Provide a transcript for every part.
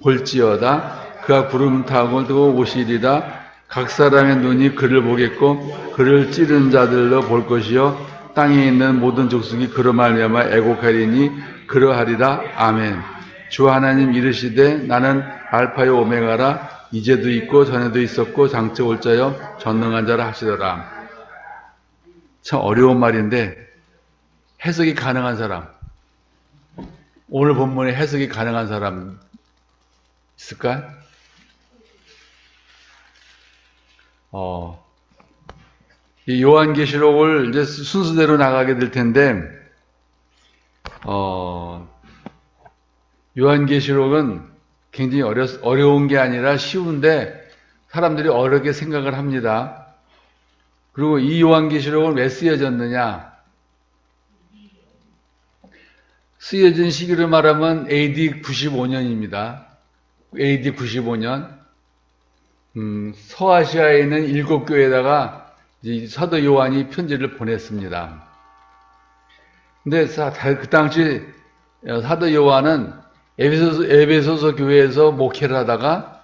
볼지어다. 그가 구름 타고 오시리라. 각 사람의 눈이 그를 보겠고 그를 찌른 자들로 볼 것이요 땅에 있는 모든 족속이 그로 말미암아 애곡하리니 그러하리라. 아멘. 주 하나님 이르시되 나는 알파요 오메가라. 이제도 있고 전에도 있었고 장차 올 자여 전능한 자라 하시더라. 참 어려운 말인데 해석이 가능한 사람, 오늘 본문에 해석이 가능한 사람 있을까? 이 요한계시록을 이제 순서대로 나가게 될 텐데, 요한계시록은 굉장히 어려운 게 아니라 쉬운데 사람들이 어렵게 생각을 합니다. 그리고 이 요한계시록은 왜 쓰여졌느냐? 쓰여진 시기를 말하면 AD 95년입니다. AD 95년. 서아시아에 있는 7교회에다가 사도 요한이 편지를 보냈습니다. 근데 그 당시 사도 요한은 에베소서 교회에서 목회를 하다가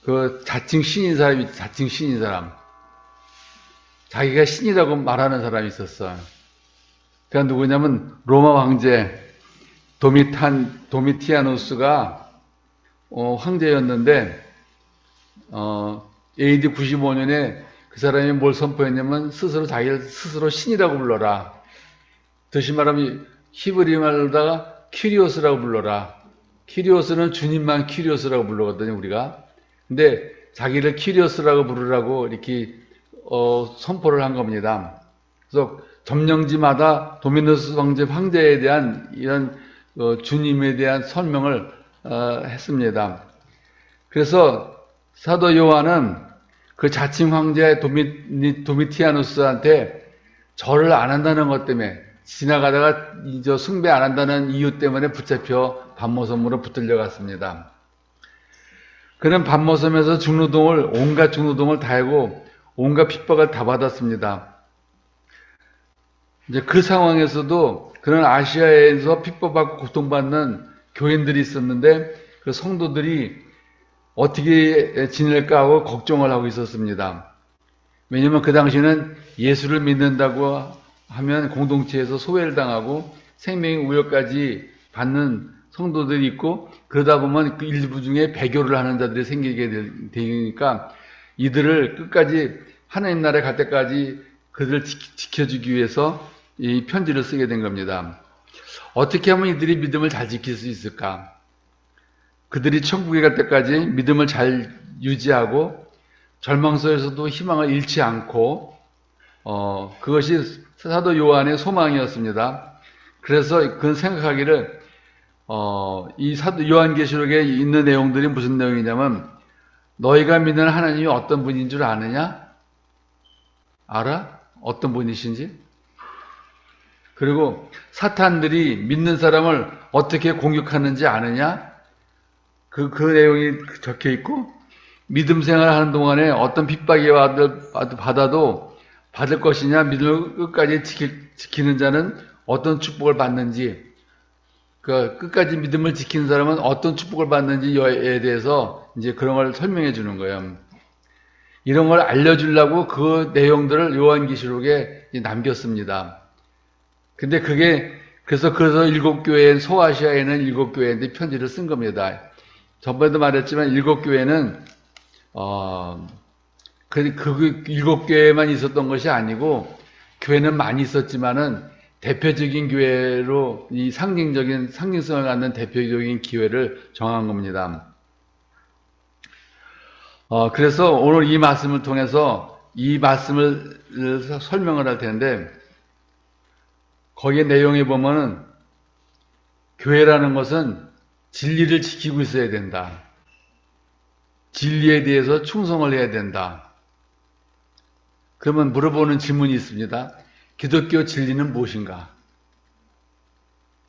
그 자칭 신인 사람. 자기가 신이라고 말하는 사람이 있었어. 그러니까 누구냐면 로마 황제 도미티아누스가 황제였는데 AD 95년에 그 사람이 뭘 선포했냐면 자기를 스스로 신이라고 불러라. 다시 말하면 히브리 말로다가 큐리오스라고 불러라. 큐리오스는 주님만 큐리오스라고 부르거든요, 우리가. 근데 자기를 큐리오스라고 부르라고 이렇게 선포를 한 겁니다. 그래서 점령지마다 도미누스 황제에 대한 이런 주님에 대한 설명을 했습니다. 그래서 사도 요한은 그 자칭 황제 도미티아누스한테 절을 안 한다는 것 때문에 지나가다가 숭배 안 한다는 이유 때문에 붙잡혀 반모섬으로 붙들려 갔습니다. 그는 반모섬에서 온갖 중노동을 다 하고 온갖 핍박을 다 받았습니다. 이제 그 상황에서도 그런 아시아에서 핍박받고 고통받는 교인들이 있었는데 그 성도들이 어떻게 지낼까 하고 걱정을 하고 있었습니다. 왜냐하면 그 당시에는 예수를 믿는다고 하면 공동체에서 소외를 당하고 생명의 우려까지 받는 성도들이 있고 그러다 보면 그 일부 중에 배교를 하는 자들이 생기게 되니까 이들을 끝까지 하나님 나라에 갈 때까지 그들을 지켜주기 위해서 이 편지를 쓰게 된 겁니다. 어떻게 하면 이들이 믿음을 잘 지킬 수 있을까? 그들이 천국에 갈 때까지 믿음을 잘 유지하고 절망소에서도 희망을 잃지 않고 그것이 사도 요한의 소망이었습니다. 그래서 그는 생각하기를 이 사도 요한계시록에 있는 내용들이 무슨 내용이냐면 너희가 믿는 하나님이 어떤 분인 줄 아느냐? 알아? 어떤 분이신지? 그리고 사탄들이 믿는 사람을 어떻게 공격하는지 아느냐? 그 내용이 적혀 있고, 믿음 생활하는 동안에 어떤 핍박이 받아도 받을 것이냐, 믿음을 끝까지 지키는 자는 어떤 축복을 받는지, 끝까지 믿음을 지키는 사람은 어떤 축복을 받는지에 대해서 이제 그런 걸 설명해 주는 거예요. 이런 걸 알려주려고 그 내용들을 요한계시록에 남겼습니다. 근데 그래서 7교회엔, 소아시아에는 7교회인데 편지를 쓴 겁니다. 전번에도 말했지만 7교회는, 그 7교회만 있었던 것이 아니고, 교회는 많이 있었지만은, 대표적인 교회로 이 상징성을 갖는 대표적인 기회를 정한 겁니다. 그래서 오늘 이 말씀을 통해서 이 말씀을 설명을 할 텐데, 거기에 내용에 보면은, 교회라는 것은 진리를 지키고 있어야 된다. 진리에 대해서 충성을 해야 된다. 그러면 물어보는 질문이 있습니다. 기독교 진리는 무엇인가?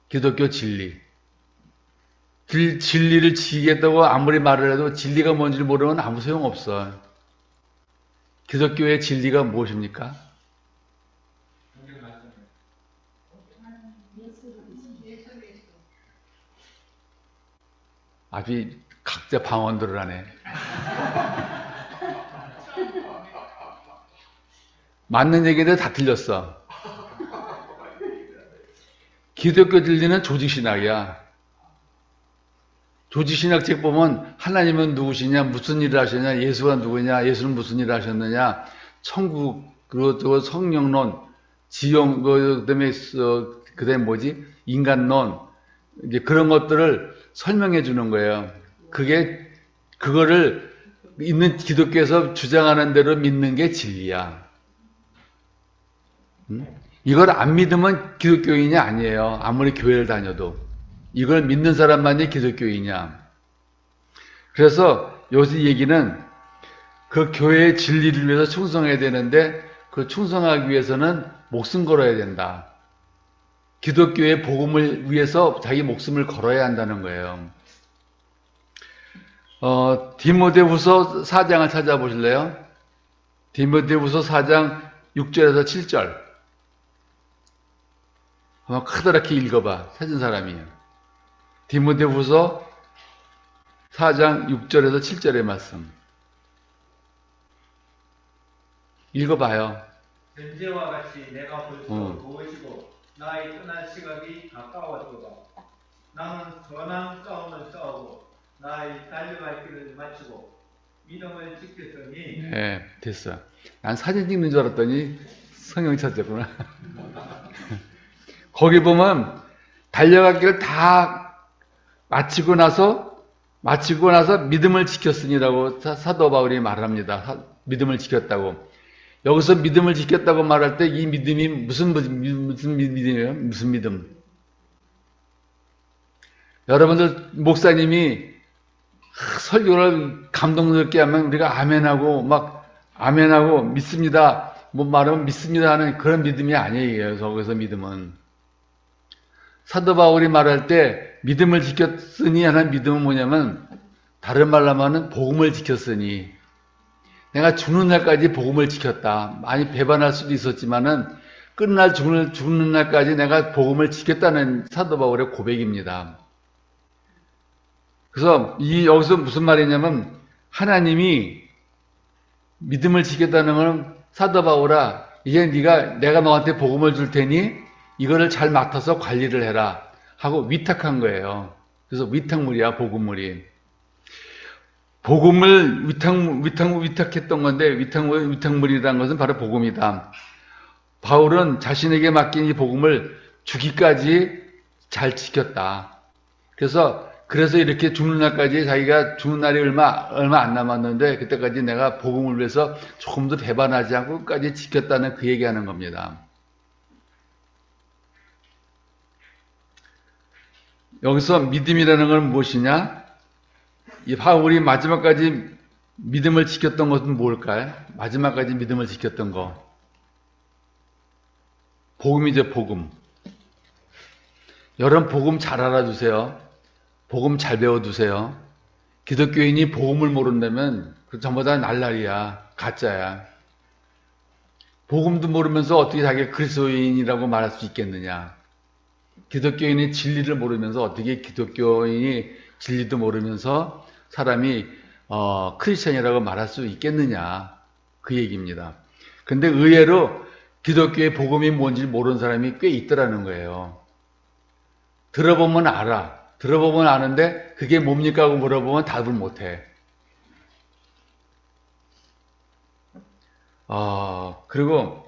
기독교 진리. 진리를 지키겠다고 아무리 말을 해도 진리가 뭔지를 모르면 아무 소용없어. 기독교의 진리가 무엇입니까? 아주 각자 방언들을 하네. 맞는 얘기인데 다 틀렸어. 기독교 진리는 조직신학이야. 조직신학책 보면 하나님은 누구시냐, 무슨 일을 하셨냐, 예수가 누구냐, 예수는 무슨 일을 하셨느냐, 천국, 그리고 성령론, 지용, 그다음에 뭐지? 인간론, 이제 그런 것들을 설명해 주는 거예요. 그거를 있는 기독교에서 주장하는 대로 믿는 게 진리야. 이걸 안 믿으면 기독교인이 아니에요. 아무리 교회를 다녀도. 이걸 믿는 사람만이 기독교인이냐. 그래서 요새 얘기는 그 교회의 진리를 위해서 충성해야 되는데 그 충성하기 위해서는 목숨 걸어야 된다. 기독교의 복음을 위해서 자기 목숨을 걸어야 한다는 거예요. 디모데후서 4장을 찾아보실래요? 디모데후서 4장 6절에서 7절. 한번 크다랗게 읽어봐. 찾은 사람이에요. 디모데후서 4장 6절에서 7절의 말씀. 읽어봐요. 현재와 같이 내가 벌써 도우시고 나의 떠날 시각이 가까웠도다. 나는 선한 싸움을 싸우고 나의 달려갈 길을 마치고 믿음을 지켰더니. 네, 됐어. 난 사진 찍는 줄 알았더니 성경 찾았구나. 거기 보면 달려갈 길을 다 마치고 나서 믿음을 지켰으니라고 사도 바울이 말합니다. 믿음을 지켰다고. 여기서 믿음을 지켰다고 말할 때 이 믿음이 무슨 믿음이에요? 무슨 믿음? 여러분들 목사님이 설교를 감동스럽게 하면 우리가 아멘하고 믿습니다. 뭐 말하면 믿습니다 하는 그런 믿음이 아니에요. 거기서 믿음은. 사도 바울이 말할 때 믿음을 지켰으니 하는 믿음은 뭐냐면 다른 말로 하면 복음을 지켰으니 내가 죽는 날까지 복음을 지켰다. 많이 배반할 수도 있었지만은 끝날 죽는 날까지 내가 복음을 지켰다는 사도 바울의 고백입니다. 그래서 여기서 무슨 말이냐면 하나님이 믿음을 지켰다는 건 사도 바울아 이제 내가 너한테 복음을 줄 테니 이거를 잘 맡아서 관리를 해라 하고 위탁한 거예요. 그래서 위탁물이야, 복음물이. 복음을 위탁했던 건데 위탁물이라는 것은 바로 복음이다. 바울은 자신에게 맡긴 이 복음을 죽기까지 잘 지켰다. 그래서 이렇게 죽는 날까지 자기가 죽는 날이 얼마 안 남았는데 그때까지 내가 복음을 위해서 조금도 배반하지 않고 끝까지 지켰다는 그 얘기하는 겁니다. 여기서 믿음이라는 건 무엇이냐? 이 바울이 마지막까지 믿음을 지켰던 것은 뭘까요? 마지막까지 믿음을 지켰던 거. 복음이죠, 복음. 여러분 복음 잘 알아두세요. 복음 잘 배워두세요. 기독교인이 복음을 모른다면 그 전부 다 날라리야, 가짜야. 복음도 모르면서 어떻게 자기가 그리스도인이라고 말할 수 있겠느냐? 기독교인이 진리를 모르면서 어떻게 기독교인이 진리도 모르면서 사람이 크리스천이라고 말할 수 있겠느냐 그 얘기입니다. 근데 의외로 기독교의 복음이 뭔지 모르는 사람이 꽤 있더라는 거예요. 들어보면 알아. 들어보면 아는데 그게 뭡니까 하고 물어보면 답을 못해. 그리고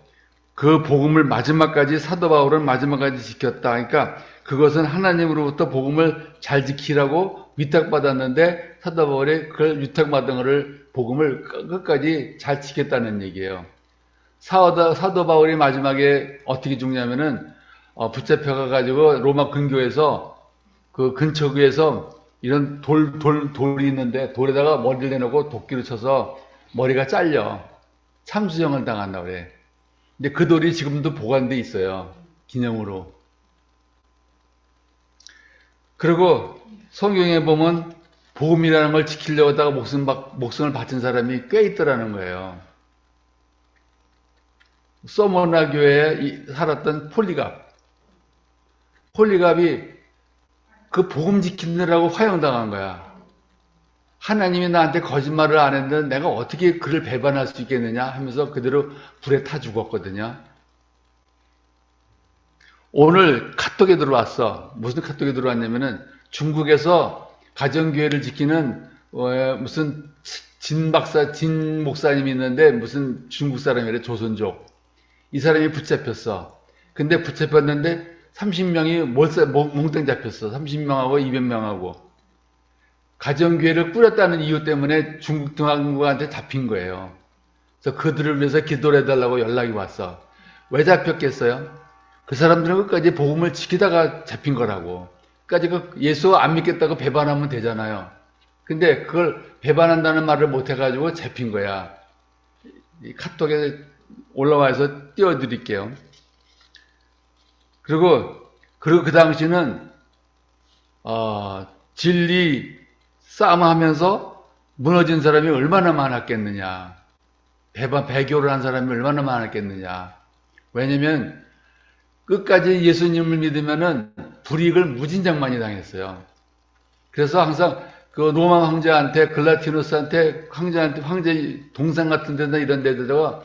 그 복음을 마지막까지 사도 바울은 마지막까지 지켰다. 그러니까 그것은 하나님으로부터 복음을 잘 지키라고 위탁받았는데 사도 바울이 그걸 위탁받은 것을 복음을 끝까지 잘 지켰다는 얘기예요. 사도 바울이 마지막에 어떻게 죽냐면은 붙잡혀가지고 로마 근교에서 그 근처구에서 이런 돌이 있는데 돌에다가 머리를 내놓고 도끼를 쳐서 머리가 잘려 참수형을 당한다고 그래. 근데 그 돌이 지금도 보관돼 있어요. 기념으로. 그리고 성경에 보면 복음이라는 걸 지키려고 하다가 목숨을 바친 사람이 꽤 있더라는 거예요. 서머나 교회에 살았던 폴리갑이 그 복음 지키느라고 화형당한 거야. 하나님이 나한테 거짓말을 안 했는데 내가 어떻게 그를 배반할 수 있겠느냐 하면서 그대로 불에 타 죽었거든요. 오늘 카톡에 들어왔어. 무슨 카톡에 들어왔냐면은 중국에서 가정교회를 지키는 무슨 진 목사님이 있는데 무슨 중국 사람이래, 조선족. 이 사람이 붙잡혔어. 근데 붙잡혔는데 30명이 몽땅 잡혔어. 30명하고 200명하고. 가정교회를 꾸렸다는 이유 때문에 중국 등한국한테 잡힌 거예요. 그래서 그들을 위해서 기도를 해달라고 연락이 왔어. 왜 잡혔겠어요? 그 사람들은 끝까지 복음을 지키다가 잡힌 거라고. 끝까지 예수 안 믿겠다고 배반하면 되잖아요. 근데 그걸 배반한다는 말을 못 해가지고 잡힌 거야. 이 카톡에 올라와서 띄워드릴게요. 그리고 그 당시는 진리 싸움하면서 무너진 사람이 얼마나 많았겠느냐. 배교를 한 사람이 얼마나 많았겠느냐. 왜냐면 끝까지 예수님을 믿으면은 불이익을 무진장 많이 당했어요. 그래서 항상 그 로마 황제한테, 글라티누스한테, 황제 동상 같은 데나 이런 데다가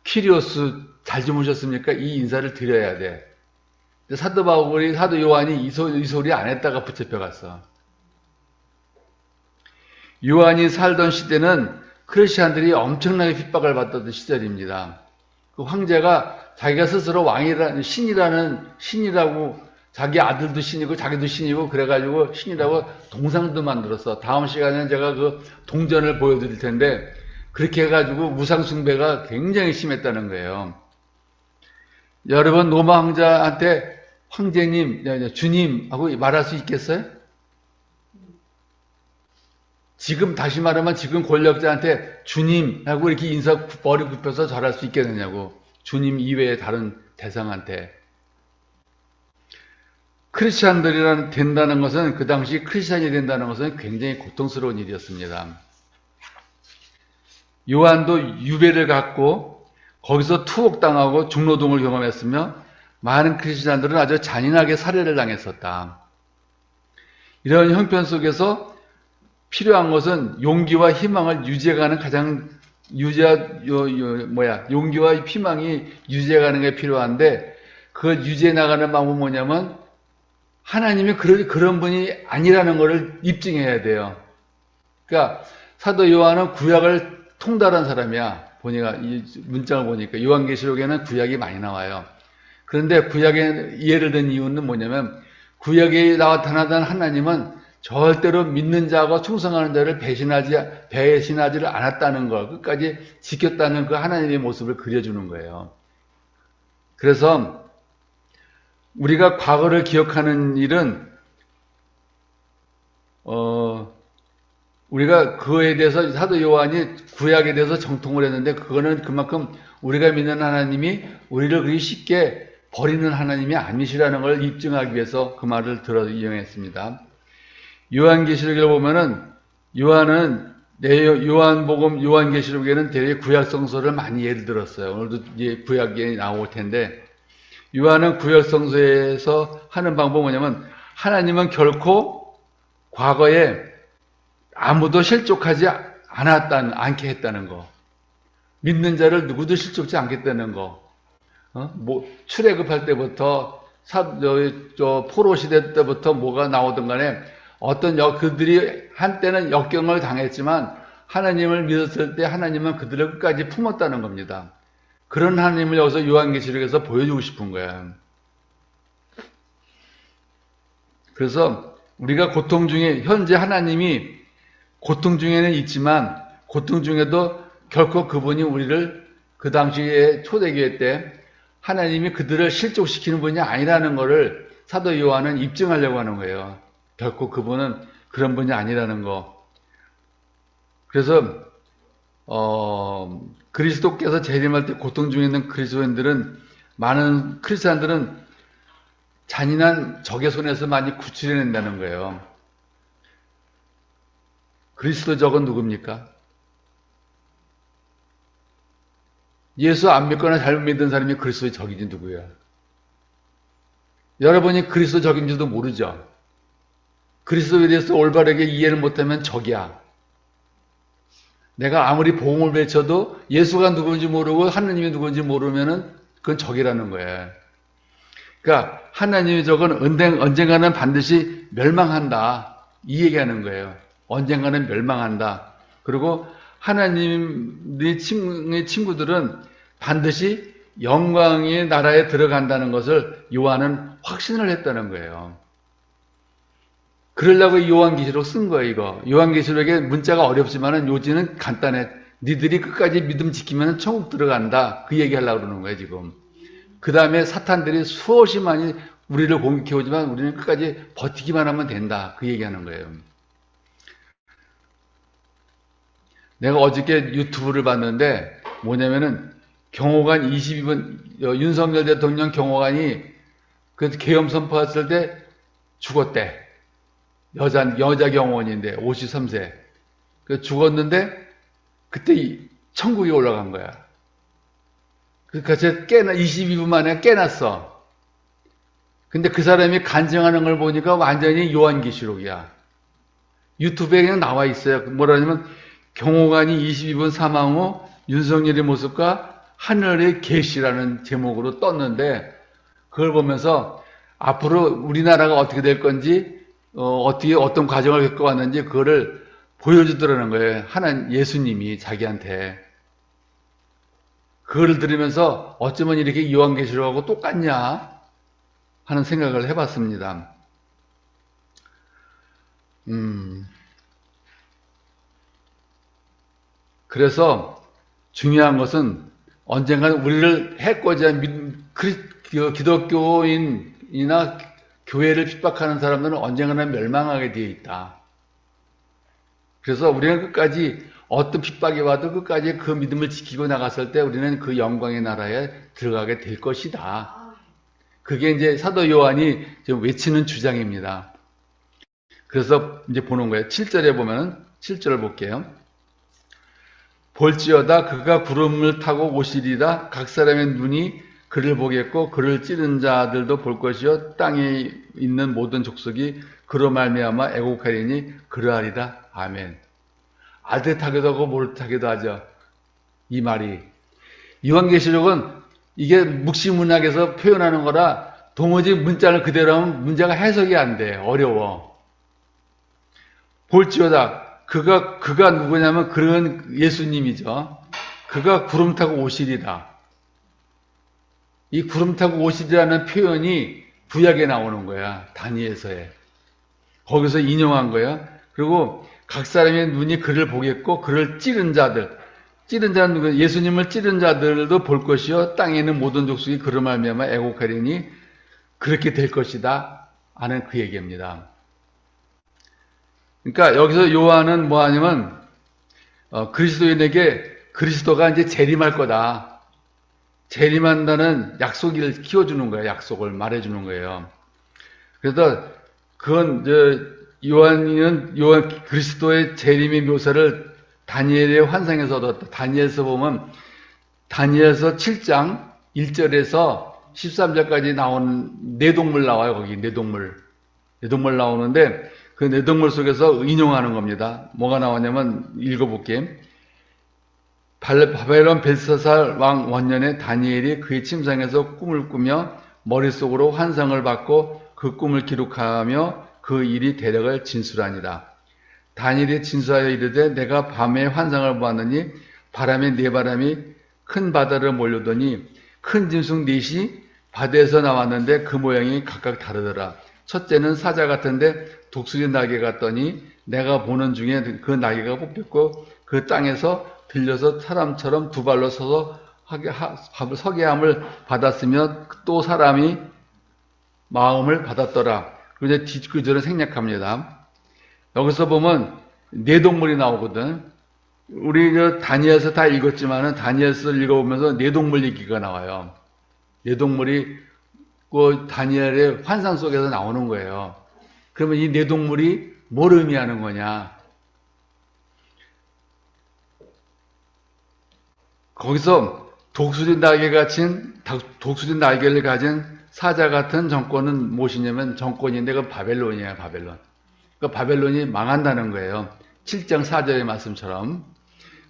키리오스 잘 주무셨습니까? 이 인사를 드려야 돼. 사도 바울이, 사도 요한이 이 소리 안 했다가 붙잡혀갔어. 요한이 살던 시대는 크리스찬들이 엄청나게 핍박을 받던 시절입니다. 그 황제가 자기가 스스로 신이라고 자기 아들도 신이고 자기도 신이고 그래가지고 신이라고 동상도 만들었어. 다음 시간에는 제가 그 동전을 보여드릴 텐데 그렇게 해가지고 우상숭배가 굉장히 심했다는 거예요. 여러분 로마 황제한테 황제님, 주님 하고 말할 수 있겠어요? 지금 다시 말하면 지금 권력자한테 주님 하고 이렇게 인사 머리 굽혀서 절할 수 있겠느냐고. 주님 이외의 다른 대상한테. 크리스찬들이란 된다는 것은, 그 당시 크리스찬이 된다는 것은 굉장히 고통스러운 일이었습니다. 요한도 유배를 갖고 거기서 투옥당하고 중노동을 경험했으며 많은 크리스찬들은 아주 잔인하게 살해를 당했었다. 이런 형편 속에서 필요한 것은 용기와 희망을 유지해가는 용기와 희망이 유지해가는 게 필요한데, 그걸 유지해 나가는 방법은 뭐냐면 하나님이 그런 분이 아니라는 것을 입증해야 돼요. 그러니까 사도 요한은 구약을 통달한 사람이야. 보니까 이 문장을 보니까 요한계시록에는 구약이 많이 나와요. 그런데 구약에 예를 든 이유는 뭐냐면 구약에 나타나던 하나님은 절대로 믿는 자와 충성하는 자를 배신하지를 않았다는 걸, 끝까지 지켰다는 그 하나님의 모습을 그려주는 거예요. 그래서 우리가 과거를 기억하는 일은 우리가 그거에 대해서 사도 요한이 구약에 대해서 정통을 했는데, 그거는 그만큼 우리가 믿는 하나님이 우리를 그리 쉽게 버리는 하나님이 아니시라는 걸 입증하기 위해서 그 말을 이용했습니다. 요한계시록에 보면은 요한복음, 요한계시록에는 되게 구약 성서를 많이 예를 들었어요. 오늘도 이제 구약이 나올 텐데, 요한은 구약 성서에서 하는 방법은 뭐냐면 하나님은 결코 과거에 아무도 실족하지 않게 했다는 거. 믿는 자를 누구도 실족지 않겠다는 거. 출애굽할 때부터 포로 시대 때부터 뭐가 나오든 간에 그들이 한때는 역경을 당했지만 하나님을 믿었을 때 하나님은 그들을 끝까지 품었다는 겁니다. 그런 하나님을 여기서 요한계시록에서 보여주고 싶은 거야. 그래서 우리가 고통 중에, 현재 하나님이 고통 중에는 있지만 고통 중에도 결코 그분이 우리를 그 당시에 초대교회 때 하나님이 그들을 실족시키는 분이 아니라는 것을 사도 요한은 입증하려고 하는 거예요. 결코 그분은 그런 분이 아니라는 거. 그래서 그리스도께서 재림할 때 고통 중에 있는 그리스도인들은, 많은 크리스찬들은 잔인한 적의 손에서 많이 구출해낸다는 거예요. 그리스도 적은 누굽니까? 예수 안 믿거나 잘못 믿는 사람이 그리스도의 적이지 누구야? 여러분이 그리스도 적인지도 모르죠. 그리스도에 대해서 올바르게 이해를 못하면 적이야. 내가 아무리 복음을 외쳐도 예수가 누군지 모르고 하느님이 누군지 모르면은 그건 적이라는 거예요. 그러니까 하나님의 적은 언젠가는 반드시 멸망한다. 이 얘기하는 거예요. 언젠가는 멸망한다. 그리고 하나님의 친구들은 반드시 영광의 나라에 들어간다는 것을 요한은 확신을 했다는 거예요. 그러려고 요한계시록 쓴 거예요, 이거. 요한계시록에 문자가 어렵지만은 요지는 간단해. 니들이 끝까지 믿음 지키면 천국 들어간다. 그 얘기 하려고 그러는 거예요, 지금. 그 다음에 사탄들이 수없이 많이 우리를 공격해 오지만 우리는 끝까지 버티기만 하면 된다. 그 얘기하는 거예요. 내가 어저께 유튜브를 봤는데 뭐냐면은 경호관 22번 윤석열 대통령 경호관이 그 계엄 선포했을 때 죽었대. 여자 경호원인데 53세. 그 죽었는데 그때 천국에 올라간 거야. 그러니까 22분 만에 깨났어. 근데 그 사람이 간증하는 걸 보니까 완전히 요한계시록이야. 유튜브에 그냥 나와 있어요. 뭐라냐면 경호관이 22분 사망 후 윤석열의 모습과 하늘의 계시라는 제목으로 떴는데 그걸 보면서 앞으로 우리나라가 어떻게 될 건지 어떤 과정을 겪어왔는지 그거를 보여주더라는 거예요. 하나님 예수님이 자기한테. 그걸 들으면서 어쩌면 이렇게 요한계시록하고 똑같냐 하는 생각을 해봤습니다. 그래서 중요한 것은 언젠가 우리를 해코지 한 기독교인이나 교회를 핍박하는 사람들은 언젠가는 멸망하게 되어 있다. 그래서 우리는 끝까지 어떤 핍박이 와도 끝까지 그 믿음을 지키고 나갔을 때 우리는 그 영광의 나라에 들어가게 될 것이다. 그게 이제 사도 요한이 지금 외치는 주장입니다. 그래서 이제 보는 거예요. 7절에 보면은 7절을 볼게요. 볼지어다 그가 구름을 타고 오시리다. 각 사람의 눈이 그를 보겠고 그를 찌른 자들도 볼 것이요 땅에 있는 모든 족속이 그로 말미암아 애곡하리니 그러하리다. 아멘. 알듯하기도 하고 모르듯하기도 하죠. 이 말이. 요한계시록은 이게 묵시문학에서 표현하는 거라 도무지 문자를 그대로 하면 문제가 해석이 안 돼. 어려워. 볼지어다 그가 누구냐면 그런 예수님이죠. 그가 구름 타고 오시리다. 이 구름 타고 오시리라는 표현이 구약에 나오는 거야. 다니엘서에. 거기서 인용한 거야. 그리고 각 사람의 눈이 그를 보겠고 그를 찌른 자들. 찌른 자는 누구? 예수님을 찌른 자들도 볼 것이요 땅에 있는 모든 족속이 그로 말미암아 애곡하리니 그렇게 될 것이다 하는 그 얘기입니다. 그러니까 여기서 요한은 뭐 하냐면 그리스도인에게 그리스도가 이제 재림할 거다. 재림한다는 약속을 키워주는 거예요. 약속을 말해주는 거예요. 그래서 그건 요한 그리스도의 재림의 묘사를 다니엘의 환상에서 얻었다. 다니엘서 보면 다니엘서 7장 1절에서 13절까지 나오는 내동물 나와요. 거기 내동물 나오는데 그 내동물 속에서 인용하는 겁니다. 뭐가 나오냐면 읽어볼게요. 바벨론 벨사살 왕 원년에 다니엘이 그의 침상에서 꿈을 꾸며 머릿속으로 환상을 받고 그 꿈을 기록하며 그 일이 대략을 진술하니라. 다니엘이 진술하여 이르되 내가 밤에 환상을 보았느니 바람에 네 바람이 큰 바다를 몰려오더니 큰 짐승 넷이 바다에서 나왔는데 그 모양이 각각 다르더라. 첫째는 사자 같은데 독수리 날개 같더니 내가 보는 중에 그 날개가 뽑혔고 그 땅에서 들려서 사람처럼 두 발로 서서 서게 함을 받았으며 또 사람이 마음을 받았더라. 그리고 이제 뒷구절은 생략합니다. 여기서 보면 네 동물이 나오거든. 우리 다니엘서 다 읽었지만은 다니엘서 읽어보면서 네 동물 얘기가 나와요. 네 동물이 그 다니엘의 환상 속에서 나오는 거예요. 그러면 이 네 동물이 뭘 의미하는 거냐? 거기서 독수리 날개를 가진 사자 같은 정권은 무엇이냐면 정권인데 그 바벨론이에요. 바벨론. 그 바벨론이 망한다는 거예요. 7장 4절의 말씀처럼.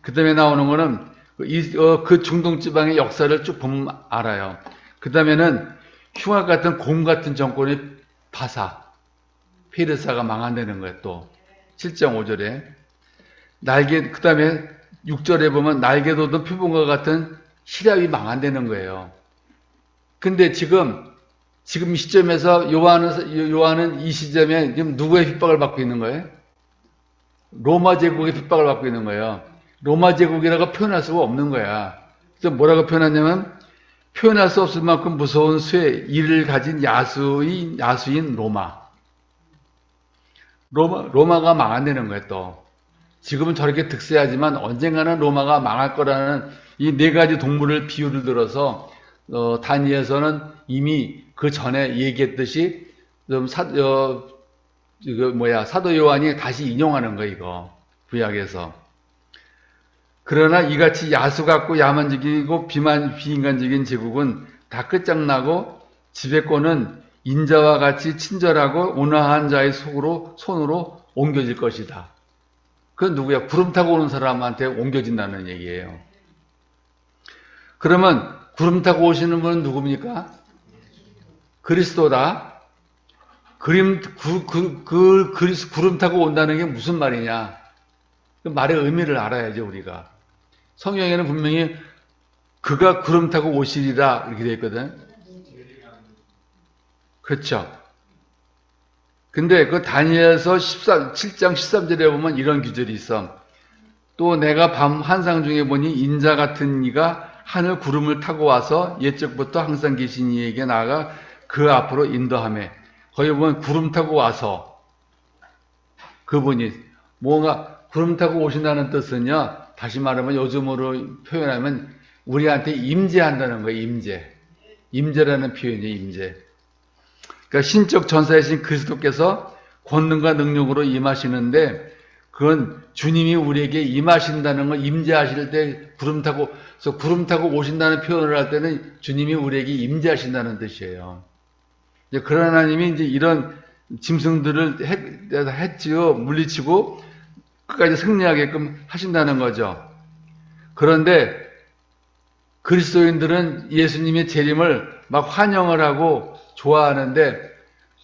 그 다음에 나오는 거는 그 중동 지방의 역사를 쭉 보면 알아요. 그 다음에는 흉악 같은 곰 같은 정권이 페르사가 망한다는 거예요. 또 7장 5절에 그 다음에 6절에 보면 날개 돋은 표범과 같은 시랍이 망한다는 거예요. 근데 지금 시점에서 요한은 이 시점에 지금 누구의 핍박을 받고 있는 거예요? 로마 제국의 핍박을 받고 있는 거예요. 로마 제국이라고 표현할 수가 없는 거야. 그래서 뭐라고 표현하냐면 표현할 수 없을 만큼 무서운 이를 가진 야수인 로마가 망한다는 거예요. 또 지금은 저렇게 득세하지만 언젠가는 로마가 망할 거라는 이 네 가지 동물을 비유를 들어서 다니엘서는 이미 그 전에 얘기했듯이 사도 요한이 다시 인용하는 거예요. 이거 구약에서. 그러나 이같이 야수 같고 야만적이고 비인간적인 제국은 다 끝장나고 지배권은 인자와 같이 친절하고 온화한 자의 손으로 옮겨질 것이다. 그건 누구야? 구름 타고 오는 사람한테 옮겨진다는 얘기예요. 그러면 구름 타고 오시는 분은 누굽니까? 그리스도다. 구름 타고 온다는 게 무슨 말이냐? 그 말의 의미를 알아야죠, 우리가. 성경에는 분명히 그가 구름 타고 오시리라 이렇게 되어 있거든. 그렇죠. 근데 그 다니엘서 7장 13절에 보면 이런 규절이 있어. 또 내가 밤 환상 중에 보니 인자 같은 이가 하늘 구름을 타고 와서 옛적부터 항상 계신 이에게 나아가 그 앞으로 인도하며, 거기 보면 구름 타고 와서 그분이 뭔가 구름 타고 오신다는 뜻은요, 다시 말하면 요즘으로 표현하면 우리한테 임재한다는 거예요. 임재라는 표현이에요. 임재. 그러니까 신적 전사이신 그리스도께서 권능과 능력으로 임하시는데, 그건 주님이 우리에게 임하신다는 건 임재하실 때 구름 타고 오신다는 표현을 할 때는 주님이 우리에게 임재하신다는 뜻이에요. 그런 하나님이 이제 이런 짐승들을 해치고 물리치고 끝까지 승리하게끔 하신다는 거죠. 그런데 그리스도인들은 예수님의 재림을 막 환영을 하고 좋아하는데,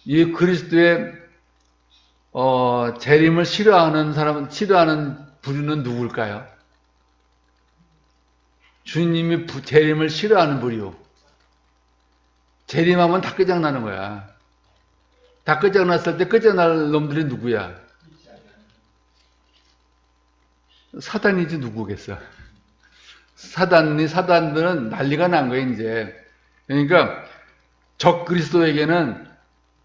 이 그리스도의 재림을 싫어하는 부류는 누굴까요? 주님이 재림을 싫어하는 부류. 재림하면 다 끝장나는 거야. 다 끝장났을 때 끝장날 놈들이 누구야? 사단이지 누구겠어. 사단들은 난리가 난 거예요, 이제. 그러니까 적 그리스도에게는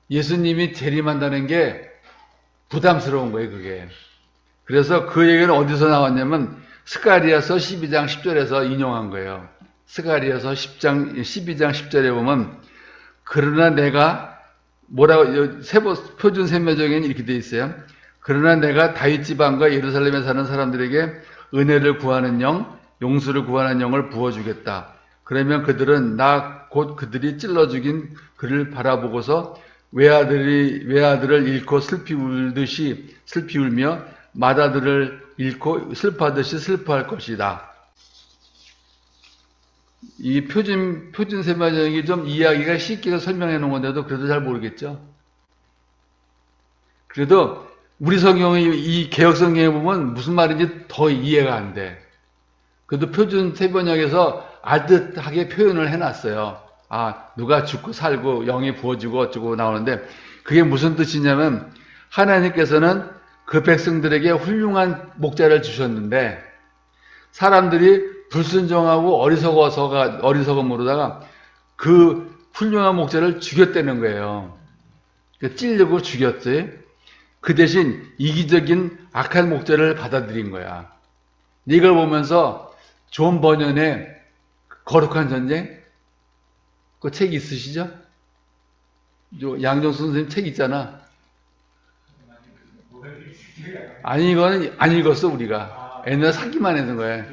예수님이 재림한다는 게 부담스러운 거예요, 그게. 그래서 그 얘기는 어디서 나왔냐면 스가랴서 12장 10절에서 인용한 거예요. 스가랴서 12장 10절에 보면 그러나 내가 표준 세매적에는 이렇게 돼 있어요. 그러나 내가 다윗 지방과 예루살렘에 사는 사람들에게 은혜를 구하는 영, 용서를 구하는 영을 부어주겠다. 그러면 그들은 나 곧 그들이 찔러 죽인 그를 바라보고서 외아들을 잃고 슬피 울며 맏아들을 잃고 슬퍼하듯이 슬퍼할 것이다. 이 표준 세마적이 좀 이야기가 쉽게 설명해 놓은 건데도 그래도 잘 모르겠죠. 그래도 우리 성경의 이 개혁 성경에 보면 무슨 말인지 더 이해가 안 돼. 그래도 표준 세번역에서 알듯하게 표현을 해놨어요. 누가 죽고 살고 영이 부어지고 어쩌고 나오는데, 그게 무슨 뜻이냐면 하나님께서는 그 백성들에게 훌륭한 목자를 주셨는데 사람들이 불순종하고 어리석음으로다가 그 훌륭한 목자를 죽였다는 거예요. 찔려고 죽였어요. 그 대신 이기적인 악한 목자를 받아들인 거야. 이걸 보면서 존 버년의 거룩한 전쟁, 그 책 있으시죠? 양정수 선생님 책 있잖아. 아니, 이거는 안 읽었어, 우리가. 옛날에 사기만 했는 거야.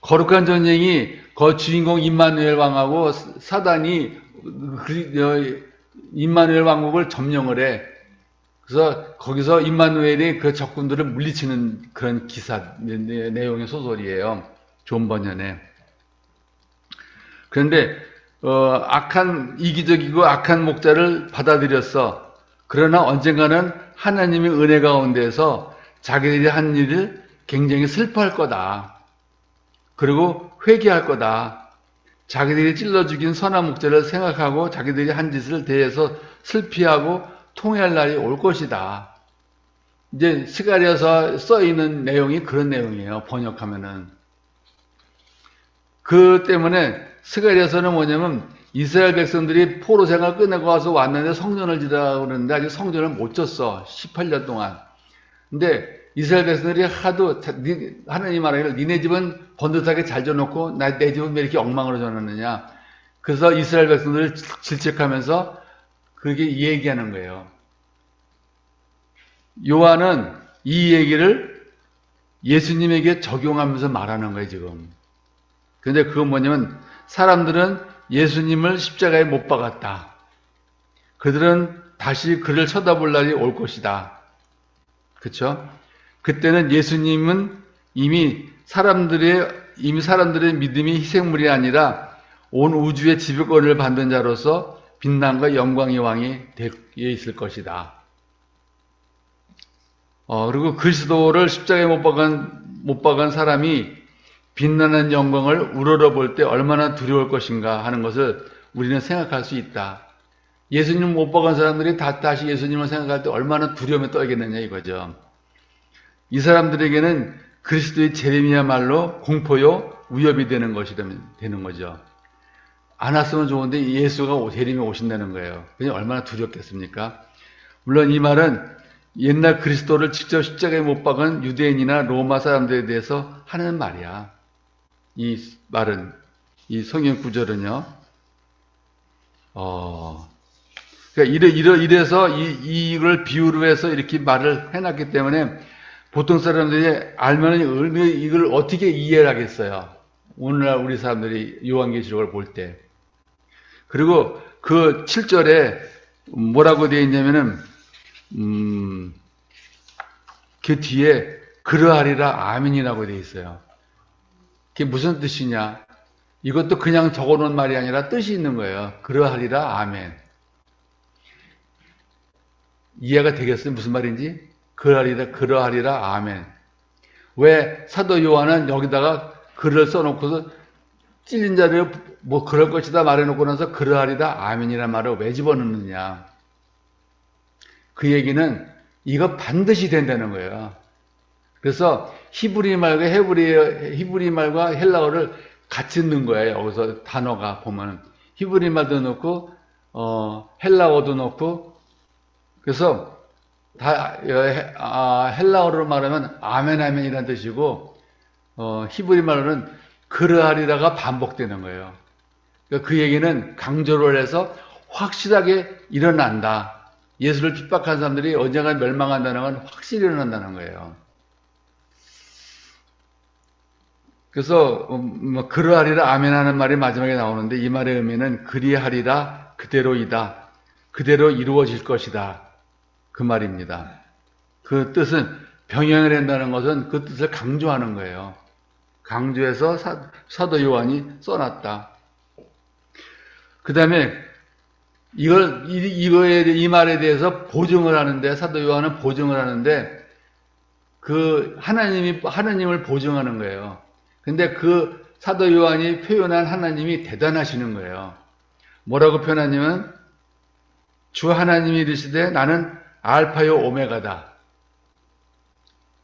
거룩한 전쟁이 그 주인공 임마누엘 왕하고 사단이 임마누엘 왕국을 점령을 해. 그래서 거기서 임마누엘이 그 적군들을 물리치는 그런 내용의 소설이에요. 존 버년의. 그런데 이기적이고 악한 목자를 받아들였어. 그러나 언젠가는 하나님의 은혜 가운데서 자기들이 한 일을 굉장히 슬퍼할 거다. 그리고 회개할 거다. 자기들이 찔러 죽인 선한 목자를 생각하고 자기들이 한 짓을 대해서 슬피하고 통회할 날이 올 것이다. 이제 스가랴서 써 있는 내용이 그런 내용이에요. 번역하면은. 그 때문에 스가랴서는 뭐냐면 이스라엘 백성들이 포로 생활 끝내고 와서 왔는데 성전을 지으라고 그러는데 아직 성전을 못 졌어. 18년 동안. 근데 이스라엘 백성들이 하도 하나님 말하기를 니네 집은 번듯하게 잘 져놓고 내 집은 왜 이렇게 엉망으로 져놨느냐. 그래서 이스라엘 백성들을 질책하면서 그렇게 얘기하는 거예요. 요한은 이 얘기를 예수님에게 적용하면서 말하는 거예요, 지금. 근데 그건 뭐냐면 사람들은 예수님을 십자가에 못 박았다. 그들은 다시 그를 쳐다볼 날이 올 것이다. 그쵸? 그때는 예수님은 이미 사람들의 믿음이 희생물이 아니라 온 우주의 지배권을 받는 자로서 빛남과 영광의 왕이 되어 있을 것이다. 그리고 그리스도를 십자가에 못 박은 사람이 빛나는 영광을 우러러볼 때 얼마나 두려울 것인가 하는 것을 우리는 생각할 수 있다. 예수님 못 박은 사람들이 다시 예수님을 생각할 때 얼마나 두려움에 떨겠느냐 이거죠. 이 사람들에게는 그리스도의 재림이야말로 공포요 위협이 되는 거죠. 안 왔으면 좋은데 예수가 재림에 오신다는 거예요. 그냥 얼마나 두렵겠습니까? 물론 이 말은 옛날 그리스도를 직접 십자가에 못 박은 유대인이나 로마 사람들에 대해서 하는 말이야. 이 말은, 이 성경 구절은요. 그러니까 이래서 이걸 비유로 해서 이렇게 말을 해놨기 때문에 보통 사람들이 알면 이걸 어떻게 이해를 하겠어요. 오늘날 우리 사람들이 요한계시록을 볼 때. 그리고 그 7절에 뭐라고 되어 있냐면은, 그 뒤에 그러하리라 아멘이라고 되어 있어요. 그게 무슨 뜻이냐? 이것도 그냥 적어 놓은 말이 아니라 뜻이 있는 거예요. 그러하리라 아멘. 이해가 되겠어요? 무슨 말인지? 그러하리라 아멘. 왜 사도 요한은 여기다가 글을 써놓고서 찔린 자를 뭐 그럴 것이다 말해놓고 나서 그러하리라 아멘이라는 말을 왜 집어넣느냐? 그 얘기는 이거 반드시 된다는 거예요. 그래서 히브리 말과 헬라어를 같이 넣은 거예요. 여기서 단어가 보면 히브리 말도 넣고 헬라어도 넣고 그래서 다 헬라어로 말하면 아멘 아멘이라는 뜻이고 히브리 말로는 그러하리라가 반복되는 거예요. 그러니까 그 얘기는 강조를 해서 확실하게 일어난다. 예수를 핍박한 사람들이 언젠가 멸망한다는 건 확실히 일어난다는 거예요. 그래서 그러하리라 아멘 하는 말이 마지막에 나오는데 이 말의 의미는 그리하리라 그대로이다. 그대로 이루어질 것이다. 그 말입니다. 그 뜻은 병행을 한다는 것은 그 뜻을 강조하는 거예요. 강조해서 사도 요한이 써놨다. 그 다음에 이 말에 대해서 보증을 하는데 사도 요한은 보증을 하는데 그 하나님을 보증하는 거예요. 근데 그 사도 요한이 표현한 하나님이 대단하시는 거예요. 뭐라고 표현하냐면 주 하나님이 이르시되 나는 알파요 오메가다.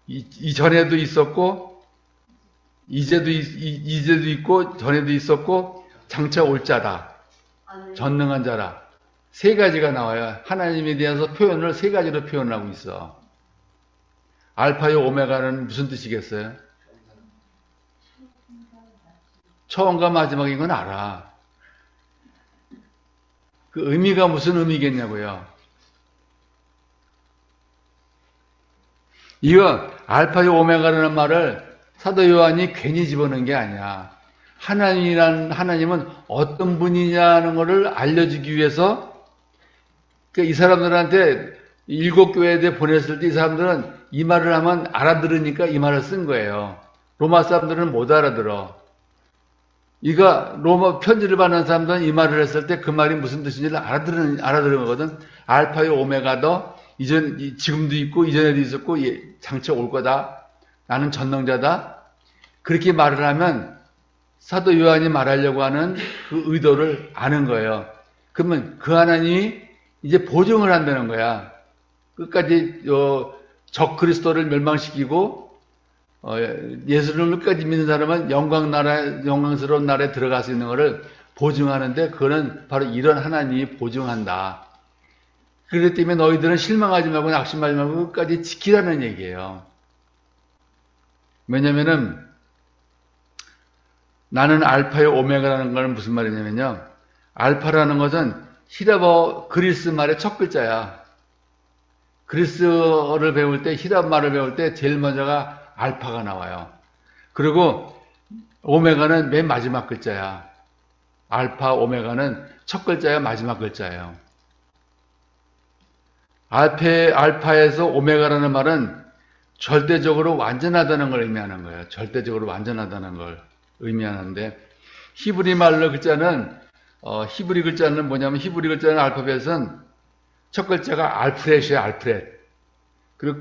이전에도 있었고 이제도 있고 전에도 있었고 장차 올 자다. 전능한 자라. 세 가지가 나와요. 하나님에 대해서 표현을 세 가지로 표현하고 있어. 알파요 오메가는 무슨 뜻이겠어요? 처음과 마지막인 건 알아. 그 의미가 무슨 의미겠냐고요. 이거 알파요 오메가라는 말을 사도 요한이 괜히 집어넣은 게 아니야. 하나님은 어떤 분이냐는 것을 알려주기 위해서 이 사람들한테 일곱 교회에 보냈을 때 이 사람들은 이 말을 하면 알아들으니까 이 말을 쓴 거예요. 로마 사람들은 못 알아들어. 이가 로마 편지를 받는 사람들은 이 말을 했을 때 그 말이 무슨 뜻인지를 알아들은 거거든. 알파요 오메가도 지금도 있고 이전에도 있었고 장차 올 거다. 나는 전능자다. 그렇게 말을 하면 사도 요한이 말하려고 하는 그 의도를 아는 거예요. 그러면 그 하나님이 이제 보증을 한다는 거야. 끝까지 적 그리스도를 멸망시키고 예수를 끝까지 믿는 사람은 영광스러운 나라에 들어갈 수 있는 것을 보증하는데 그거는 바로 이런 하나님이 보증한다. 그렇기 때문에 너희들은 실망하지 말고 낙심하지 말고 끝까지 지키라는 얘기예요. 왜냐면은 나는 알파요 오메가라는 건 무슨 말이냐면요. 알파라는 것은 히라버 그리스 말의 첫 글자야. 그리스어를 배울 때 히랍 말을 배울 때 제일 먼저가 알파가 나와요. 그리고 오메가는 맨 마지막 글자야. 알파 오메가는 첫 글자야 마지막 글자예요. 알파에서 오메가라는 말은 절대적으로 완전하다는 걸 의미하는 거예요. 절대적으로 완전하다는 걸 의미하는데 히브리 말로 글자는 히브리 글자는 뭐냐면 히브리 글자는 알파벳은 첫 글자가 알프렛이에요. 알프렛. 그리고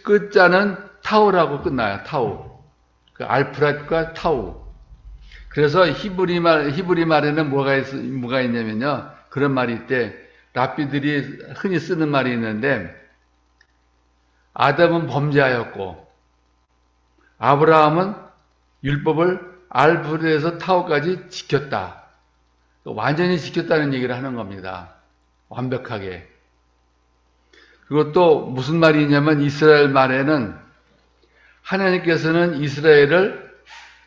끝자는 타우라고 끝나요. 타우. 그 알프렛과 타우. 그래서 히브리 말에는 뭐가 있냐면요. 그런 말이 있대. 랍비들이 흔히 쓰는 말이 있는데 아담은 범죄하였고 아브라함은 율법을 알프렛에서 타우까지 지켰다. 완전히 지켰다는 얘기를 하는 겁니다. 완벽하게. 그리고 또 무슨 말이 있냐면 이스라엘 말에는 하나님께서는 이스라엘을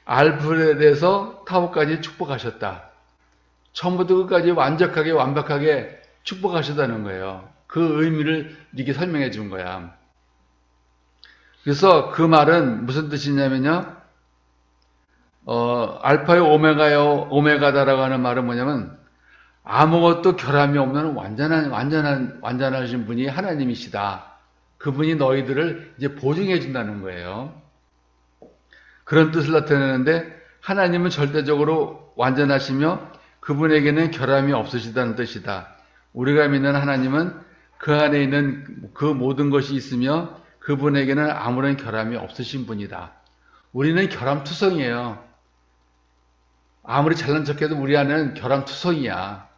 알프렛에서 타우까지 축복하셨다. 처음부터 끝까지 완벽하게 축복하셨다는 거예요. 그 의미를 이렇게 설명해 준 거야. 그래서 그 말은 무슨 뜻이냐면요. 알파요 오메가다라고 하는 말은 뭐냐면 아무것도 결함이 없는 완전하신 분이 하나님이시다. 그분이 너희들을 이제 보증해 준다는 거예요. 그런 뜻을 나타내는데 하나님은 절대적으로 완전하시며 그분에게는 결함이 없으시다는 뜻이다. 우리가 믿는 하나님은 그 안에 있는 그 모든 것이 있으며 그분에게는 아무런 결함이 없으신 분이다. 우리는 결함투성이에요. 아무리 잘난 척해도 우리 안에는 결함투성이야.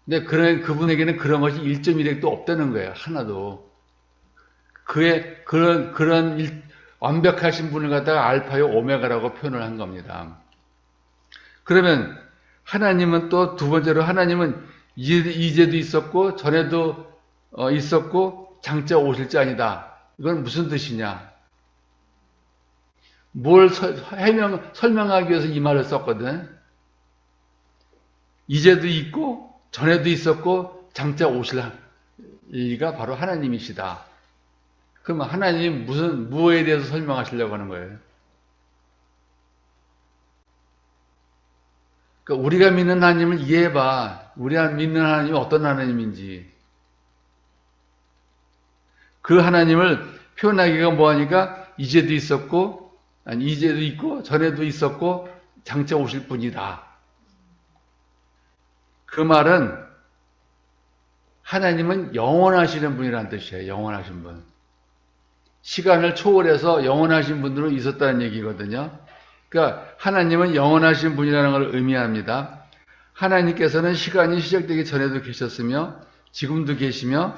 근데 그분에게는 그런 것이 1.1핵도 없다는 거예요. 하나도. 그런 완벽하신 분을 갖다가 알파요 오메가라고 표현을 한 겁니다. 그러면 하나님은 또 두 번째로 하나님은 이제도 있었고 전에도 있었고 장차 오실 자이다. 이건 무슨 뜻이냐? 뭘 설명하기 위해서 이 말을 썼거든. 이제도 있고 전에도 있었고 장차 오실 이가 바로 하나님이시다. 그러면 하나님이 무엇에 대해서 설명하시려고 하는 거예요? 그러니까 우리가 믿는 하나님을 이해해봐. 우리가 믿는 하나님이 어떤 하나님인지. 그 하나님을 표현하기가 뭐하니까 이제도 있었고 이제도 있고 전에도 있었고 장차 오실 분이다. 그 말은 하나님은 영원하시는 분이라는 뜻이에요. 영원하신 분. 시간을 초월해서 영원하신 분으로 있었다는 얘기거든요. 그러니까 하나님은 영원하신 분이라는 걸 의미합니다. 하나님께서는 시간이 시작되기 전에도 계셨으며 지금도 계시며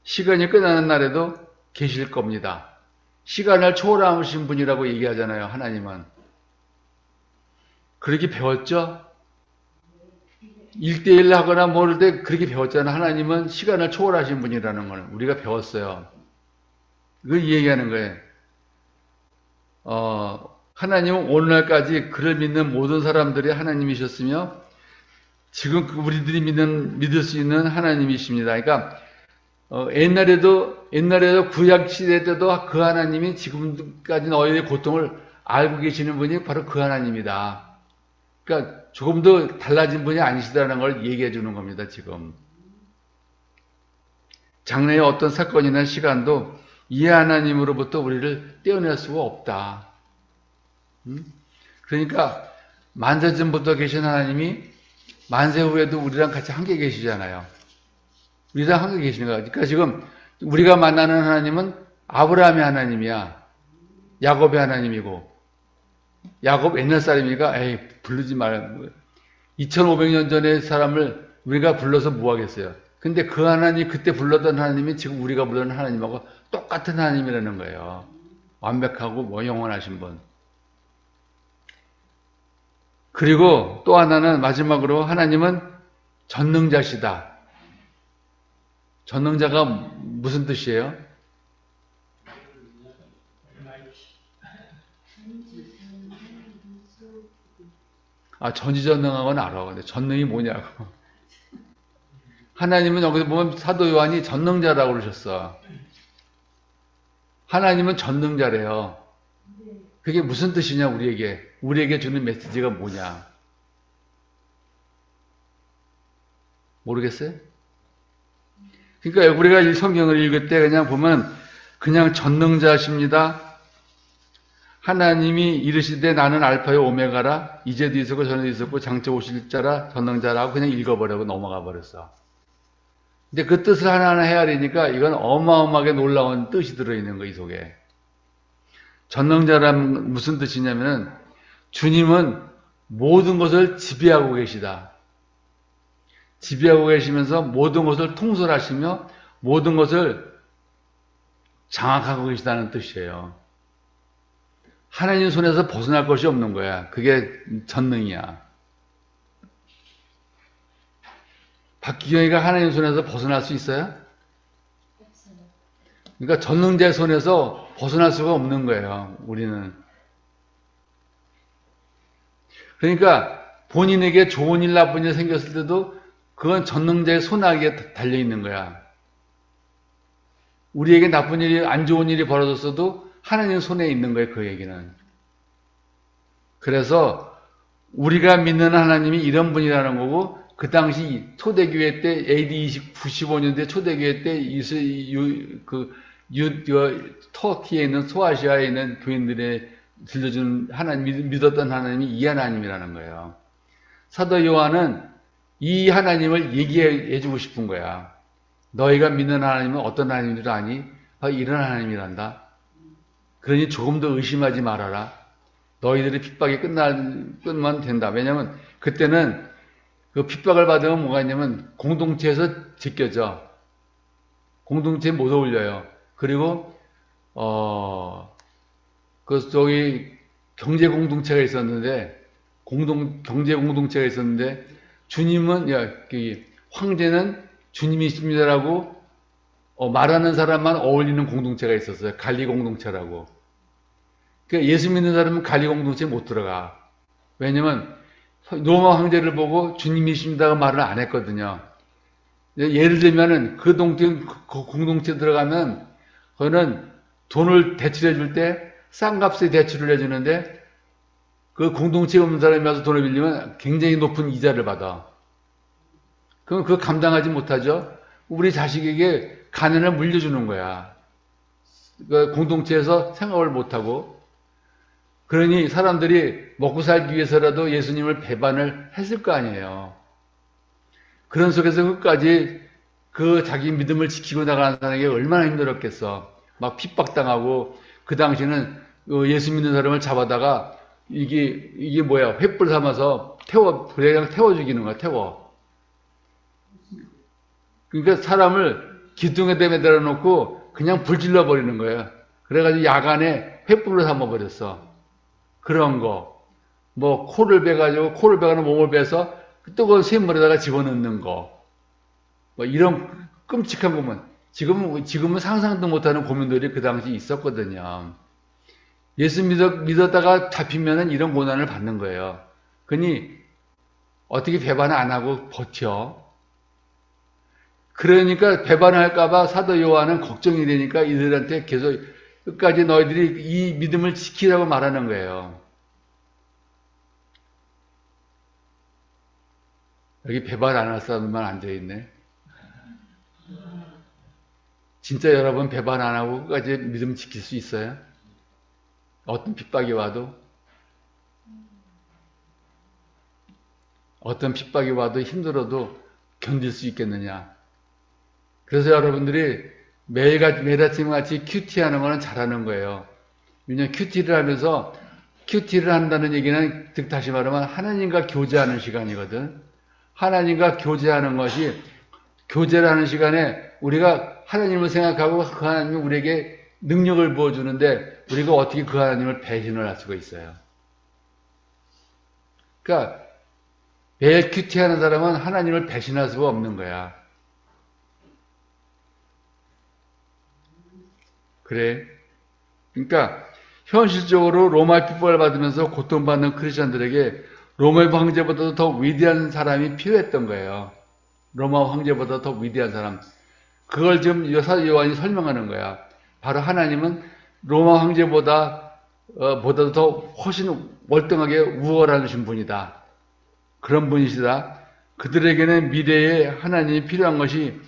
시간이 끝나는 날에도 계실 겁니다. 시간을 초월하신 분이라고 얘기하잖아요. 하나님은. 그렇게 배웠죠? 1대1 하거나 모를 때 그렇게 배웠잖아요. 하나님은 시간을 초월하신 분이라는 걸 우리가 배웠어요. 그걸 얘기하는 거예요. 하나님은 오늘날까지 그를 믿는 모든 사람들이 하나님이셨으며 지금 우리들이 믿을 수 있는 하나님이십니다. 그러니까 옛날에도 구약 시대 때도 그 하나님이 지금까지 너희의 고통을 알고 계시는 분이 바로 그 하나님이다. 그러니까 조금도 달라진 분이 아니시다는 걸 얘기해 주는 겁니다. 지금. 장래의 어떤 사건이나 시간도 이 하나님으로부터 우리를 떼어낼 수가 없다. 그러니까 만세 전부터 계신 하나님이 만세 후에도 우리랑 같이 함께 계시잖아요. 우리랑 함께 계시는 거야. 그러니까 지금 우리가 만나는 하나님은 아브라함의 하나님이야. 야곱의 하나님이고, 야곱 옛날 사람이니까 에이 부르지 말. 2500년 전의 사람을 우리가 불러서 뭐 하겠어요. 근데 그 하나님, 그때 불렀던 하나님이 지금 우리가 부르는 하나님하고 똑같은 하나님이라는 거예요. 완벽하고 뭐 영원하신 분. 그리고 또 하나는 마지막으로 하나님은 전능자시다. 전능자가 무슨 뜻이에요? 전지전능한 건 알아. 근데 전능이 뭐냐고. 하나님은 여기서 보면 사도 요한이 전능자라고 그러셨어. 하나님은 전능자래요. 그게 무슨 뜻이냐, 우리에게 주는 메시지가 뭐냐. 모르겠어요? 그러니까 우리가 이 성경을 읽을 때 그냥 보면 그냥 전능자십니다. 하나님이 이르시되 나는 알파요 오메가라, 이제도 있었고 전에도 있었고 장차 오실 자라, 전능자라고 그냥 읽어버리고 넘어가 버렸어. 근데 그 뜻을 하나하나 헤아리니까 이건 어마어마하게 놀라운 뜻이 들어있는 거, 이 속에. 전능자란 무슨 뜻이냐면은 주님은 모든 것을 지배하고 계시다. 지배하고 계시면서 모든 것을 통솔하시며 모든 것을 장악하고 계시다는 뜻이에요. 하나님 손에서 벗어날 것이 없는 거야. 그게 전능이야. 박기경이가 하나님 손에서 벗어날 수 있어요? 그러니까 전능자의 손에서 벗어날 수가 없는 거예요. 우리는. 그러니까 본인에게 좋은 일 나쁜 일 생겼을 때도 그건 전능자의 손아귀에 달려있는 거야. 우리에게 나쁜 일이, 안 좋은 일이 벌어졌어도 하나님 손에 있는 거예요, 그 얘기는. 그래서 우리가 믿는 하나님이 이런 분이라는 거고, 그 당시 초대교회 때, AD 95년대 초대교회 때, 터키에 있는, 소아시아에 있는 교인들의 들려준 하나님, 믿었던 하나님이 이 하나님이라는 거예요. 사도 요한은 이 하나님을 얘기해 주고 싶은 거야. 너희가 믿는 하나님은 어떤 하나님인 줄 아니? 이런 하나님이란다. 그러니 조금 더 의심하지 말아라. 너희들의 핍박이 끝만 된다. 왜냐면 그때는 그 핍박을 받으면 뭐가 있냐면 공동체에서 제껴져. 공동체에 못 어울려요. 그리고 경제 공동체가 있었는데 경제 공동체가 있었는데 주님은 황제는 주님이십니다라고 말하는 사람만 어울리는 공동체가 있었어요. 관리 공동체라고. 그러니까 예수 믿는 사람은 관리 공동체에 못 들어가. 왜냐면 로마 황제를 보고 주님이십니다가 말을 안 했거든요. 예를 들면은 그 공동체에 들어가면 그거는 돈을 대출해 줄 때 싼 값에 대출을 해주는데 그 공동체에 없는 사람이 와서 돈을 빌리면 굉장히 높은 이자를 받아. 그럼 그거 감당하지 못하죠. 우리 자식에게 가난을 물려주는 거야. 그 공동체에서 생활을 못하고. 그러니 사람들이 먹고 살기 위해서라도 예수님을 배반을 했을 거 아니에요. 그런 속에서 끝까지 그 자기 믿음을 지키고 나가는 사람에게 얼마나 힘들었겠어. 막 핍박당하고, 그 당시는 예수 믿는 사람을 잡아다가 이게 뭐야, 횃불 삼아서 그냥 태워 죽이는 거야, 태워. 그러니까 사람을 기둥에 매달아 놓고 그냥 불질러 버리는 거예요. 그래가지고 야간에 횃불로 삼아버렸어. 그런 거. 뭐 코를 베거나 몸을 베서 뜨거운 샘물에다가 집어넣는 거. 뭐 이런 끔찍한 고문. 지금은 상상도 못하는 고문들이 그 당시 있었거든요. 예수 믿었다가 잡히면은 이런 고난을 받는 거예요. 그러니 어떻게 배반을 안 하고 버텨? 그러니까 배반할까봐 사도 요한은 걱정이 되니까 이들한테 계속 끝까지 너희들이 이 믿음을 지키라고 말하는 거예요. 여기 배반 안 할 사람만 앉아있네. 진짜 여러분 배반 안 하고 끝까지 믿음 지킬 수 있어요? 어떤 핍박이 와도? 어떤 핍박이 와도 힘들어도 견딜 수 있겠느냐? 그래서 여러분들이 매일 아침 같이 큐티 하는 거는 잘하는 거예요. 왜냐하면 큐티를 하면서 큐티를 한다는 얘기는 즉 다시 말하면 하나님과 교제하는 시간이거든. 하나님과 교제하는 것이 교제라는 시간에 우리가 하나님을 생각하고 그 하나님이 우리에게 능력을 부어주는데 우리가 어떻게 그 하나님을 배신을 할 수가 있어요. 그러니까 매일 큐티하는 사람은 하나님을 배신할 수가 없는 거야. 그래. 그러니까 현실적으로 로마의 핍박을 받으면서 고통받는 크리스천들에게 로마 황제보다도 더 위대한 사람이 필요했던 거예요. 로마 황제보다 더 위대한 사람. 그걸 지금 사도 요한이 설명하는 거야. 바로 하나님은 로마 황제보다도 더 훨씬 월등하게 우월하신 분이다. 그런 분이시다. 그들에게는 미래에 하나님이 필요한 것이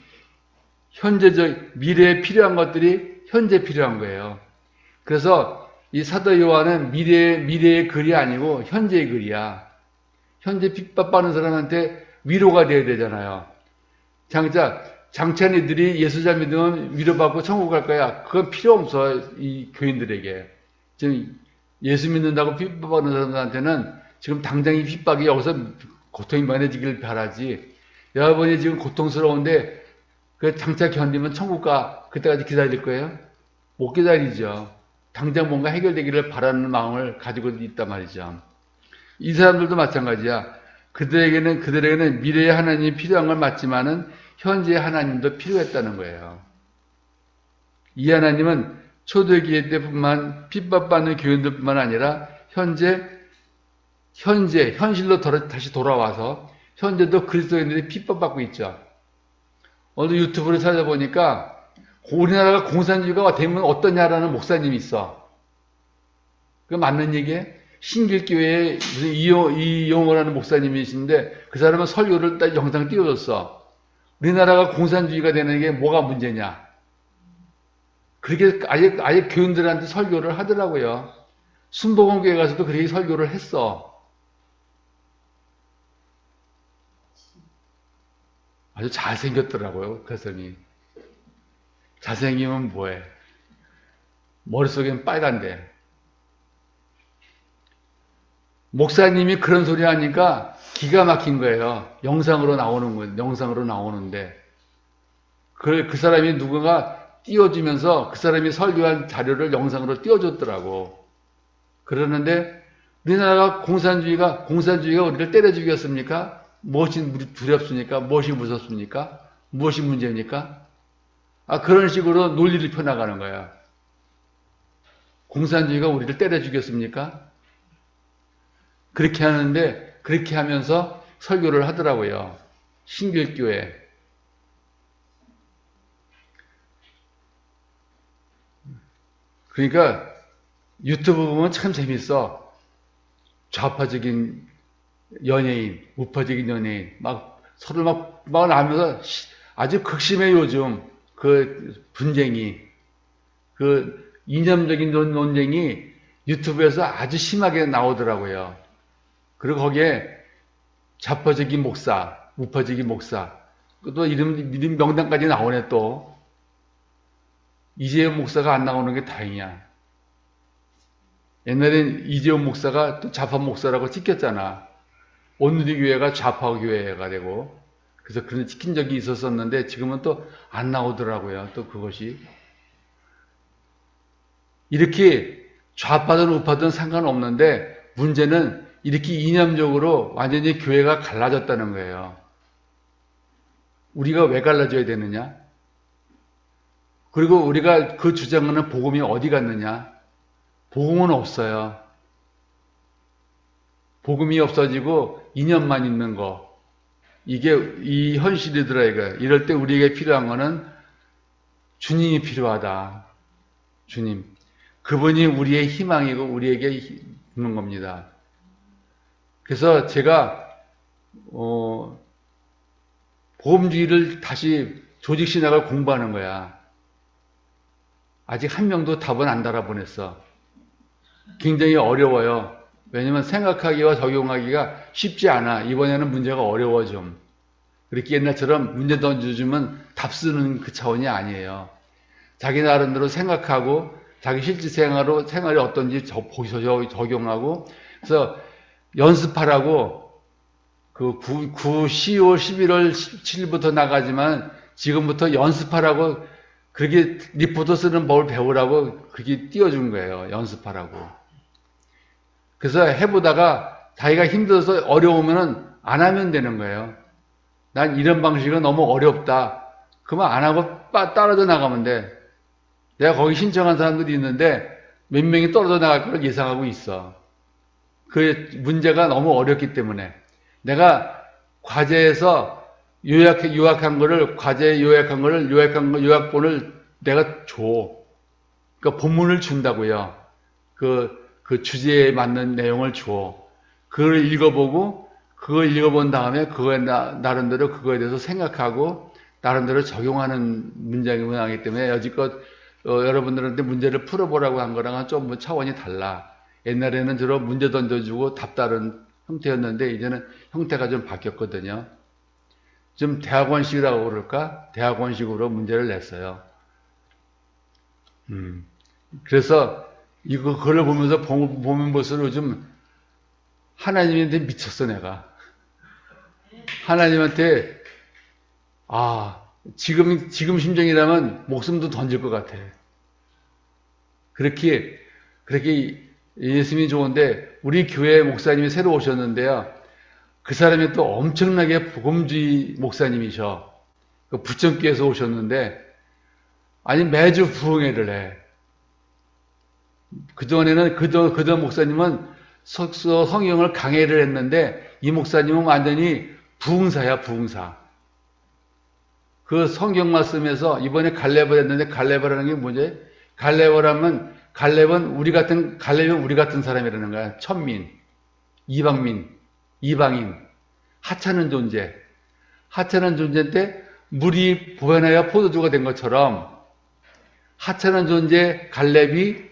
미래에 필요한 것들이 현재 필요한 거예요. 그래서 이 사도 요한은 미래의 글이 아니고 현재의 글이야. 현재 핍박받는 사람한테 위로가 돼야 되잖아요. 장찬이들이 예수 잘 믿으면 위로받고 천국 갈 거야. 그건 필요 없어, 이 교인들에게. 지금 예수 믿는다고 핍박받는 사람들한테는 지금 당장 이 핍박이 여기서 고통이 많아지길 바라지. 여러분이 지금 고통스러운데 그 장차 견디면 천국 가. 그때까지 기다릴 거예요? 못 기다리죠. 당장 뭔가 해결되기를 바라는 마음을 가지고 있단 말이죠. 이 사람들도 마찬가지야. 그들에게는 미래의 하나님이 필요한 건 맞지만은 현재의 하나님도 필요했다는 거예요. 이 하나님은 초대기회 때뿐만 핍박받는 교인들뿐만 아니라 현실로 다시 돌아와서 현재도 그리스도인들이 핍박받고 있죠. 오늘 유튜브를 찾아보니까 우리나라가 공산주의가 되면 어떠냐라는 목사님이 있어. 그거 맞는 얘기예요? 신길교회에 무슨 이용호라는 목사님이신데 그 사람은 설교를 딱 영상 띄워줬어. 우리나라가 공산주의가 되는 게 뭐가 문제냐. 그렇게 아예 교인들한테 설교를 하더라고요. 순복음교회 가서도 그렇게 설교를 했어. 아주 잘생겼더라고요, 그 사람이. 잘생기면 뭐해? 머릿속엔 빨간데. 목사님이 그런 소리 하니까 기가 막힌 거예요. 영상으로 나오는데. 그 사람이 누군가 띄워주면서 그 사람이 설교한 자료를 영상으로 띄워줬더라고. 그러는데 우리나라가 공산주의가 우리를 때려 죽였습니까? 무엇이 두렵습니까? 무엇이 무섭습니까? 무엇이 문제입니까? 그런 식으로 논리를 펴나가는 거야. 공산주의가 우리를 때려 죽였습니까? 그렇게 하는데, 그렇게 하면서 설교를 하더라고요. 신길교회. 그러니까 유튜브 보면 참 재밌어. 좌파적인 연예인, 우파적인 연예인, 서로 막 나면서 아주 극심해 요즘 그 분쟁이, 그 이념적인 논쟁이 유튜브에서 아주 심하게 나오더라고요. 그리고 거기에 좌파적인 목사, 우파적인 목사, 또 이름 명단까지 나오네 또. 이재용 목사가 안 나오는 게 다행이야. 옛날엔 이재용 목사가 또 좌파 목사라고 찍혔잖아. 오늘의 교회가 좌파 교회가 되고, 그래서 그런 찍힌 적이 있었었는데 지금은 또 안 나오더라고요. 또 그것이. 이렇게 좌파든 우파든 상관없는데 문제는 이렇게 이념적으로 완전히 교회가 갈라졌다는 거예요. 우리가 왜 갈라져야 되느냐? 그리고 우리가 그 주장하는 복음이 어디 갔느냐? 복음은 없어요. 복음이 없어지고 이념만 있는 거. 이게 이 현실이더라 이거. 이럴 때 우리에게 필요한 거는 주님이 필요하다. 주님. 그분이 우리의 희망이고 우리에게 있는 겁니다. 그래서 제가 복음주의를 다시 조직신학을 공부하는 거야. 아직 한 명도 답은 안 달아보냈어. 굉장히 어려워요. 왜냐면 생각하기와 적용하기가 쉽지 않아. 이번에는 문제가 어려워 좀. 그렇게 옛날처럼 문제 던져주면 답 쓰는 그 차원이 아니에요. 자기 나름대로 생각하고 자기 실제 생활이 어떤지 적용하고 그래서 연습하라고 그 10월, 11월 17일부터 나가지만 지금부터 연습하라고 그렇게 리포트 쓰는 법을 배우라고 그렇게 띄워준 거예요. 연습하라고. 그래서 해보다가 자기가 힘들어서 어려우면은 안 하면 되는 거예요. 난 이런 방식은 너무 어렵다. 그러면 안 하고 떨어져 나가면 돼. 내가 거기 신청한 사람들이 있는데 몇 명이 떨어져 나갈 걸 예상하고 있어. 그 문제가 너무 어렵기 때문에. 내가 과제에서 요약한 거를, 과제에 요약본을 내가 줘. 그러니까 본문을 준다고요. 그 주제에 맞는 내용을 줘. 그걸 읽어보고, 그걸 읽어본 다음에 그거에 나름대로 그거에 대해서 생각하고, 나름대로 적용하는 문장이기 때문에 여지껏 여러분들한테 문제를 풀어보라고 한 거랑은 좀 차원이 달라. 옛날에는 주로 문제 던져주고 답 다른 형태였는데 이제는 형태가 좀 바뀌었거든요. 좀 대학원식이라고 그럴까? 대학원식으로 문제를 냈어요. 그래서 그걸 보면서 보면 볼수록 요즘 하나님한테 미쳤어 내가. 하나님한테 지금 심정이라면 목숨도 던질 것 같아. 그렇게 예수님이 좋은데 우리 교회 목사님이 새로 오셨는데요. 그 사람이 또 엄청나게 복음주의 목사님이셔. 그 부천교에서 오셨는데 아니 매주 부흥회를 해. 그전에는 그전 목사님은 성경을 강해를 했는데 이 목사님은 완전히 부흥사야 부흥사. 그 성경 말씀에서 이번에 갈렙을 했는데 갈렙이라는 게 뭐지? 갈렙은 우리 같은 사람이라는 거야. 천민, 이방인, 하찮은 존재. 하찮은 존재인데 물이 부어나야 포도주가 된 것처럼 하찮은 존재 갈렙이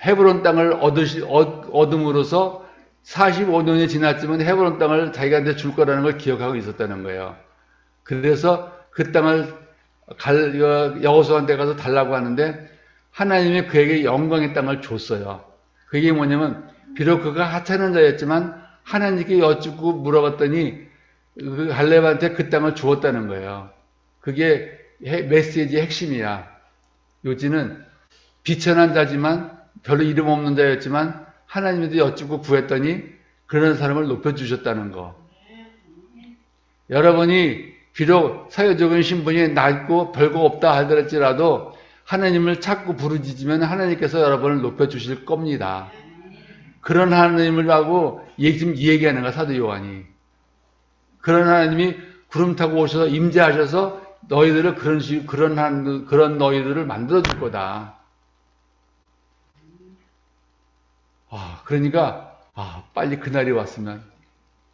헤브론 땅을 얻음으로써 45년이 지났지만 헤브론 땅을 자기한테 줄 거라는 걸 기억하고 있었다는 거예요. 그래서 그 땅을 여호수아한테 가서 달라고 하는데 하나님이 그에게 영광의 땅을 줬어요. 그게 뭐냐면 비록 그가 하찮은 자였지만 하나님께 여쭙고 물어봤더니 그 갈렙한테 그 땅을 주었다는 거예요. 그게 메시지의 핵심이야. 요지는 비천한 자지만 별로 이름 없는 자였지만 하나님한테 여쭙고 구했더니 그런 사람을 높여주셨다는 거. 여러분이 비록 사회적인 신분이 낮고 별거 없다 하더라도 하나님을 찾고 부르짖으면 하나님께서 여러분을 높여주실 겁니다. 그런 하나님을 하고 지금 이 얘기하는 거야, 사도 요한이. 그런 하나님이 구름 타고 오셔서 임재하셔서 너희들을 그런 너희들을 만들어줄 거다. 그러니까, 빨리 그날이 왔으면.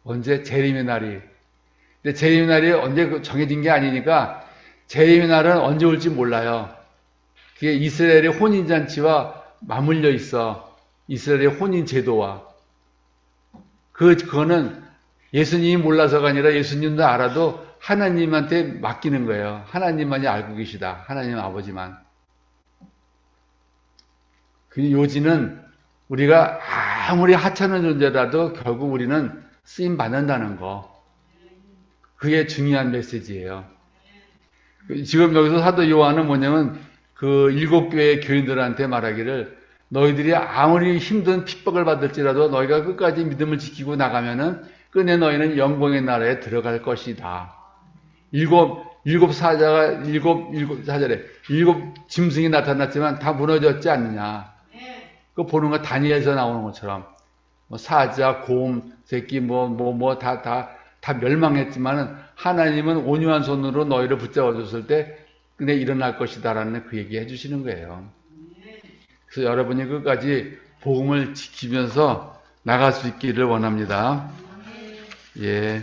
언제? 재림의 날이. 근데 재림의 날이 언제 정해진 게 아니니까 재림의 날은 언제 올지 몰라요. 그게 이스라엘의 혼인잔치와 맞물려 있어. 이스라엘의 혼인 제도와. 그거는 예수님이 몰라서가 아니라 예수님도 알아도 하나님한테 맡기는 거예요. 하나님만이 알고 계시다. 하나님 아버지만. 그 요지는 우리가 아무리 하찮은 존재라도 결국 우리는 쓰임 받는다는 거. 그게 중요한 메시지예요. 지금 여기서 사도 요한은 뭐냐면 그 7교회의 교인들한테 말하기를 너희들이 아무리 힘든 핍박을 받을지라도 너희가 끝까지 믿음을 지키고 나가면은 끝내 너희는 영광의 나라에 들어갈 것이다. 일곱 짐승이 나타났지만 다 무너졌지 않느냐. 그 보는 거 다니엘에서 나오는 것처럼 사자, 곰, 새끼 다 멸망했지만은 하나님은 온유한 손으로 너희를 붙잡아 줬을 때 근데 일어날 것이다라는 그 얘기 해주시는 거예요. 그래서 여러분이 끝까지 복음을 지키면서 나갈 수 있기를 원합니다. 예.